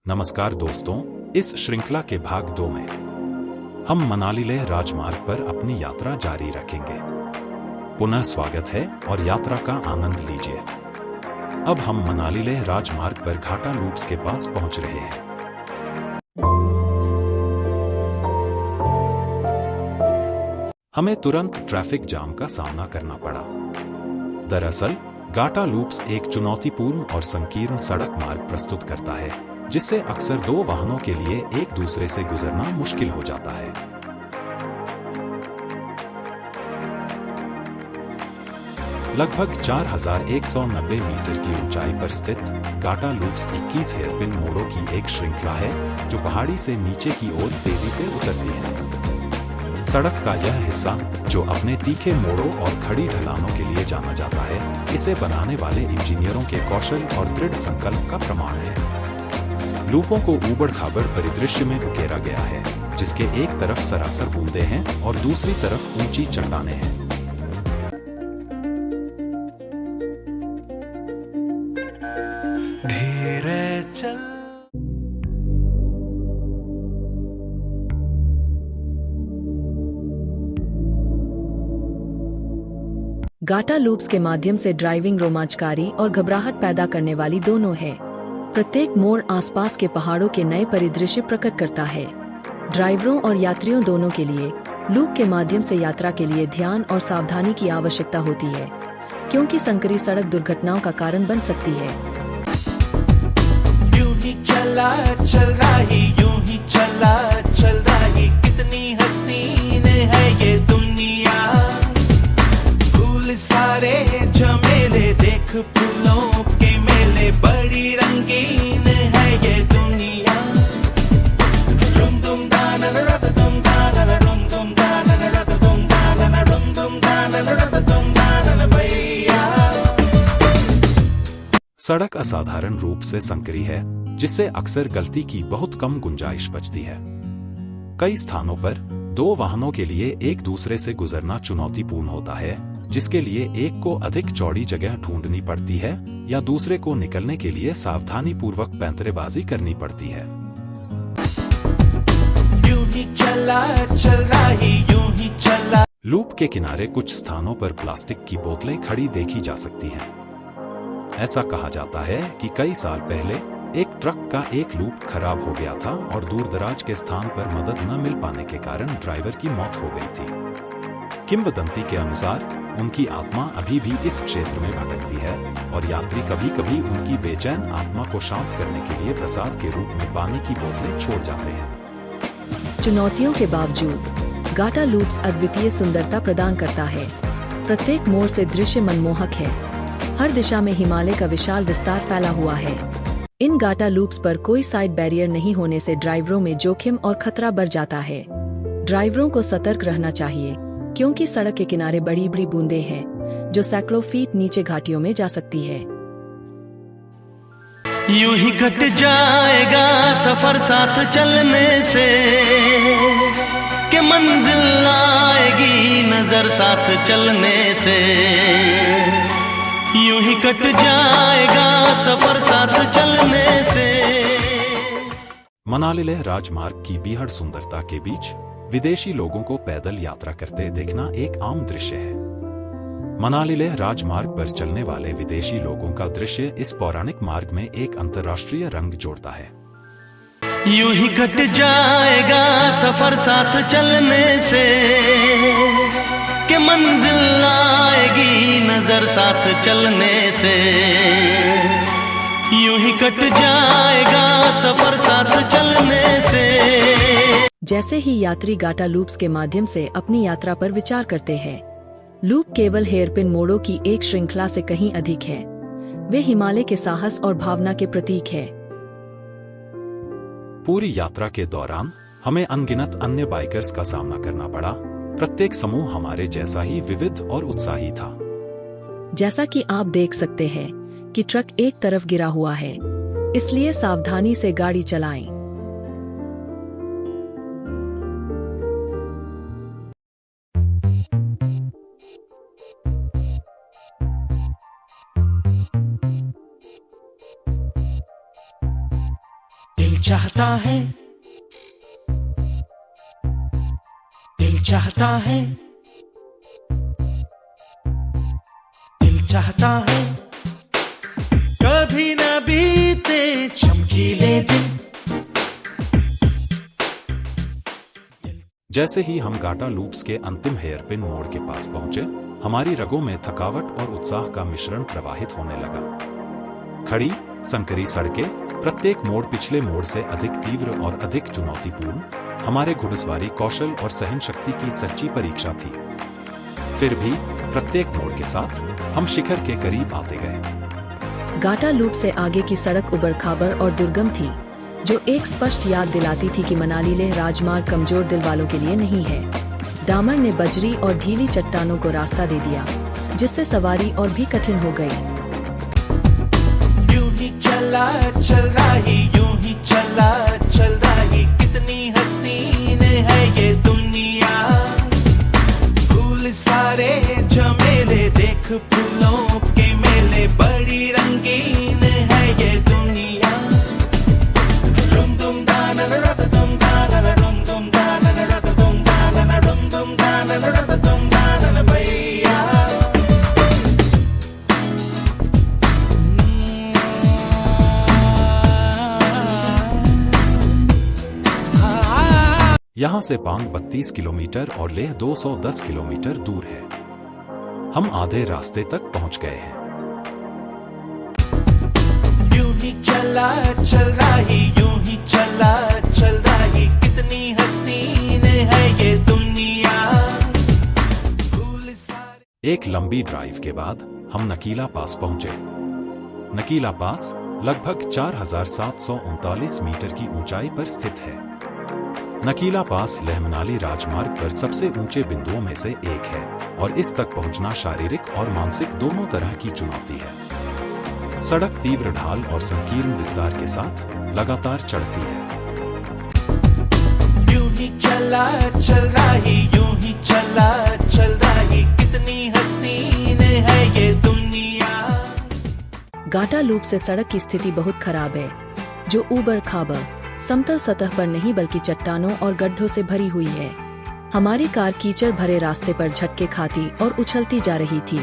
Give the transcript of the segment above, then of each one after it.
नमस्कार दोस्तों, इस श्रृंखला के भाग 2 में हम मनाली लेह राजमार्ग पर अपनी यात्रा जारी रखेंगे। पुनः स्वागत है और यात्रा का आनंद लीजिए। अब हम मनाली लेह राजमार्ग पर घाटा लूप्स के पास पहुंच रहे हैं। हमें तुरंत ट्रैफिक जाम का सामना करना पड़ा। दरअसल घाटा लूप्स एक चुनौतीपूर्ण और संकीर्ण सड़क मार्ग प्रस्तुत करता है, जिससे अक्सर दो वाहनों के लिए एक दूसरे से गुजरना मुश्किल हो जाता है। लगभग 4190 मीटर की ऊंचाई पर स्थित घाटा लूप्स 21 हेयरपिन मोड़ों की एक श्रृंखला है, जो पहाड़ी से नीचे की ओर तेजी से उतरती है। सड़क का यह हिस्सा, जो अपने तीखे मोड़ों और खड़ी ढलानों के लिए जाना जाता है, इसे बनाने वाले इंजीनियरों के कौशल और दृढ़ संकल्प का प्रमाण है। लूपों को ऊबड़-खाबड़ परिदृश्य में उकेरा गया है, जिसके एक तरफ सरासर बूंदे हैं और दूसरी तरफ ऊंची चट्टानें हैं। धीरे चल। घाटा लूप्स के माध्यम से ड्राइविंग रोमांचकारी और घबराहट पैदा करने वाली दोनों है। प्रत्येक मोड़ आसपास के पहाड़ों के नए परिदृश्य प्रकट करता है। ड्राइवरों और यात्रियों दोनों के लिए लूप के माध्यम से यात्रा के लिए ध्यान और सावधानी की आवश्यकता होती है, क्योंकि संकरी सड़क दुर्घटनाओं का कारण बन सकती है। यूं ही चला चल रही, यूं ही चला चल रही, कितनी हसीन है ये दुनिया। फूल सारे झमेले, देख फूलों के मेले, बड़ी रंगीन है ये दुनिया। रुम दुम दाना रद दुम दाना, रुम दुम दाना रद दुम दाना, रुम दुम दाना रद दुम दाना भैया। सड़क असाधारण रूप से संकरी है, जिससे अक्सर गलती की बहुत कम गुंजाइश बचती है। कई स्थानों पर दो वाहनों के लिए एक दूसरे से गुजरना चुनौतीपूर्ण होता है, जिसके लिए एक को अधिक चौड़ी जगह ढूंढनी पड़ती है या दूसरे को निकलने के लिए सावधानी पूर्वक पैंतरेबाजी करनी पड़ती है। यूं ही चला चल रही, यूं ही चला। लूप के किनारे कुछ स्थानों पर प्लास्टिक की बोतलें खड़ी देखी जा सकती हैं। ऐसा कहा जाता है कि कई साल पहले एक ट्रक का एक लूप खराब हो गया था और दूरदराज के स्थान पर मदद न मिल पाने के कारण ड्राइवर की मौत हो गई थी। किंवदंती के अनुसार उनकी आत्मा अभी भी इस क्षेत्र में भटकती है और यात्री कभी-कभी उनकी बेचैन आत्मा को शांत करने के लिए प्रसाद के रूप में पानी की बोतलें छोड़ जाते हैं। चुनौतियों के बावजूद घाटा लूप्स अद्वितीय सुंदरता प्रदान करता है। प्रत्येक मोड़ से दृश्य मनमोहक है। हर दिशा में हिमालय का विशाल विस्तार फैला हुआ है। इन घाटा लूप्स पर कोई साइड बैरियर नहीं होने से ड्राइवरों में जोखिम और खतरा बढ़ जाता है। ड्राइवरों को सतर्क रहना चाहिए, क्योंकि सड़क के किनारे बड़ी बड़ी बूंदें हैं, जो सैकड़ों फीट नीचे घाटियों में जा सकती है। यूं ही कट जाएगा सफर साथ चलने से, कि मंजिल आएगी नजर साथ चलने से। यूं ही कट जाएगा सफर साथ चलने से। मनाली लेह राजमार्ग की बेहद सुंदरता के बीच विदेशी लोगों को पैदल यात्रा करते देखना एक आम दृश्य है। मनाली लेह राजमार्ग पर चलने वाले विदेशी लोगों का दृश्य इस पौराणिक मार्ग में एक अंतर्राष्ट्रीय रंग जोड़ता है। यूं ही कट जाएगा सफर साथ चलने से, कि मंजिल आएगी नजर साथ चलने से। यूं ही कट जाएगा सफर साथ चलने से। जैसे ही यात्री घाटा लूप्स के माध्यम से अपनी यात्रा पर विचार करते हैं, लूप केवल हेयरपिन मोड़ों की एक श्रृंखला से कहीं अधिक है। वे हिमालय के साहस और भावना के प्रतीक है। पूरी यात्रा के दौरान हमें अनगिनत अन्य बाइकर्स का सामना करना पड़ा। प्रत्येक समूह हमारे जैसा ही विविध और उत्साही था। जैसा कि आप देख सकते हैं कि ट्रक एक तरफ गिरा हुआ है, इसलिए सावधानी से गाड़ी चलाएं। दिल चाहता है, दिल चाहता है, दिल चाहता है, कभी न बीते चमकीले दिन। जैसे ही हम गाटा लूप्स के अंतिम हेयरपिन मोड़ के पास पहुंचे, हमारी रगों में थकावट और उत्साह का मिश्रण प्रवाहित होने लगा। खड़ी, संकरी सड़कें, प्रत्येक मोड़ पिछले मोड़ से अधिक तीव्र और अधिक चुनौतीपूर्ण, हमारे घुड़सवारी कौशल और सहन शक्ति की सच्ची परीक्षा थी। फिर भी प्रत्येक मोड़ के साथ हम शिखर के करीब आते गए। गाटा लूप से आगे की सड़क उबड़-खाबड़ और दुर्गम थी, जो एक स्पष्ट याद दिलाती थी कि मनाली लेह राजमार्ग कमजोर दिल वालों के लिए नहीं है। डामर ने बजरी और ढीली चट्टानों को रास्ता दे दिया, जिससे सवारी और भी कठिन हो गई। यूं ही चला चल रही, यूं ही चला चल रही, कितनी हसीन है ये दुनिया। फूल सारे झमेले, देख फूलों के मेले, बड़ी रंगीन है ये दुनिया। रुम दुम दाना रत दुम दाना, रुम दुम दाना रत दुम दाना, रुम दुम दाना रत दुम दाना भैया। यहाँ से पांग 32 किलोमीटर और लेह 210 किलोमीटर दूर है। हम आधे रास्ते तक पहुँच गए हैं। यूं ही चला चल रही, यूं ही चला चल रही, कितनी हसीन है ये दुनिया। फूल सारे। एक लंबी ड्राइव के बाद हम नकीला पास पहुंचे। नकीला पास लगभग 4739 मीटर की ऊंचाई पर स्थित है। नकीला पास लेह मनाली राजमार्ग पर सबसे ऊंचे बिंदुओं में से एक है और इस तक पहुंचना शारीरिक और मानसिक दोनों तरह की चुनौती है। सड़क तीव्र ढाल और संकीर्ण विस्तार के साथ लगातार चढ़ती है। यूं ही चला चल रही, यूं ही चला चल रही, कितनी हसीन है ये दुनिया। गाटा लूप से सड़क की स्थिति बहुत खराब है, जो ऊबड़-खाबड़, समतल सतह पर नहीं बल्कि चट्टानों और गड्ढों से भरी हुई है। हमारी कार कीचड़ भरे रास्ते पर झटके खाती और उछलती जा रही थी।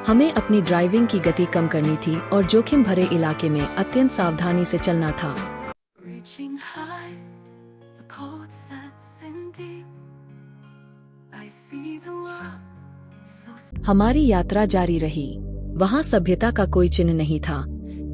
हमें अपनी ड्राइविंग की गति कम करनी थी और जोखिम भरे इलाके में अत्यंत सावधानी से चलना था। Reaching high, the cold sets in deep. I see the world so हमारी यात्रा जारी रही। वहाँ सभ्यता का कोई चिन्ह नहीं था,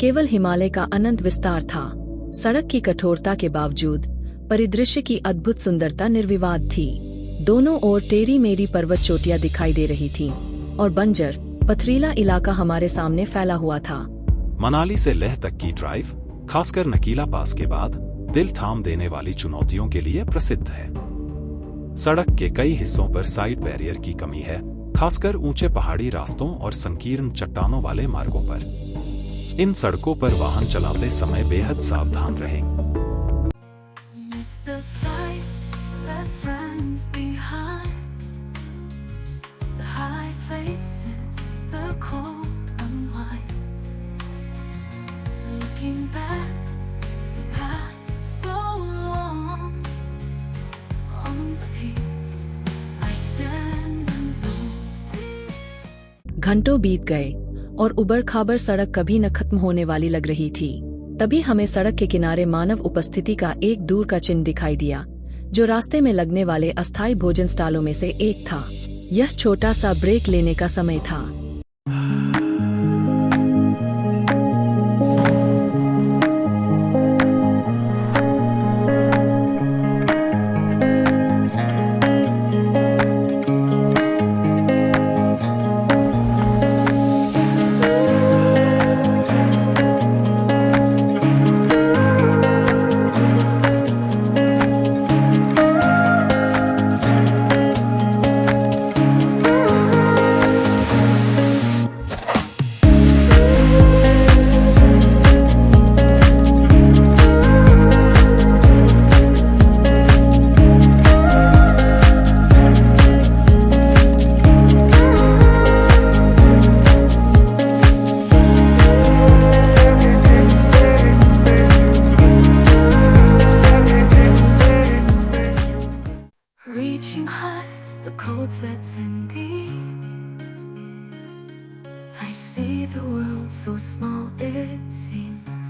केवल हिमालय का अनंत विस्तार था। सड़क की कठोरता के बावजूद परिदृश्य की अद्भुत सुंदरता निर्विवाद थी। दोनों ओर टेढ़ी मेढ़ी पर्वत चोटियां दिखाई दे रही थीं और बंजर पथरीला इलाका हमारे सामने फैला हुआ था। मनाली से लेह तक की ड्राइव, खासकर नकीला पास के बाद, दिल थाम देने वाली चुनौतियों के लिए प्रसिद्ध है। सड़क के कई हिस्सों पर साइड बैरियर की कमी है, खासकर ऊंचे पहाड़ी रास्तों और संकीर्ण चट्टानों वाले मार्गों पर। इन सड़कों पर वाहन चलाते समय बेहद सावधान रहें। miss the sights left friends behind. The high places, the cold unwinds. Looking back, the path so long. On the peak, I stand alone. घंटों बीत गए और उबड़-खाबड़ सड़क कभी न खत्म होने वाली लग रही थी। तभी हमें सड़क के किनारे मानव उपस्थिति का एक दूर का चिन्ह दिखाई दिया, जो रास्ते में लगने वाले अस्थायी भोजन स्टॉलों में से एक था। यह छोटा सा ब्रेक लेने का समय था। high, the cold sets in deep. I see the world so small it seems.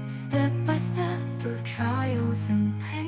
Step by step through trials and pain.